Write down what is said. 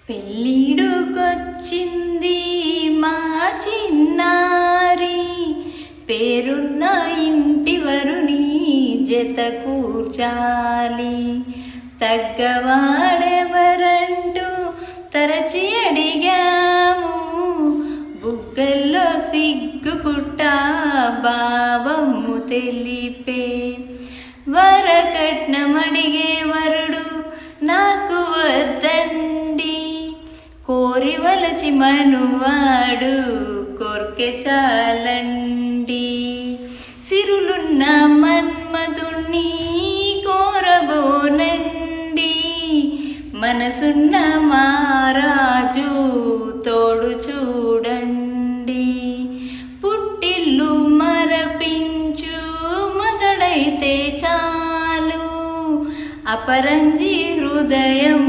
పెళ్ళిడుకొచ్చింది మా చిన్నారి, పేరున్న ఇంటి వరుని జత కూర్చాలి. తగ్గవాడెవరంటూ తరచి అడిగాము, బుగ్గల్లో సిగ్గుపుట్ట భావము తెలిపే. వరకట్నమడిగే వరుడు నాకు వద్దండి, కోరి వలచి మనువాడు కోర్కె చాలండి. సిరులున్న మన్మధుణ్ణి కోరబోనండి, మనసున్న మారాజు తోడు చూడండి. పుట్టిల్లు మరపించు మగడైతే చాలు, అపరంజి హృదయం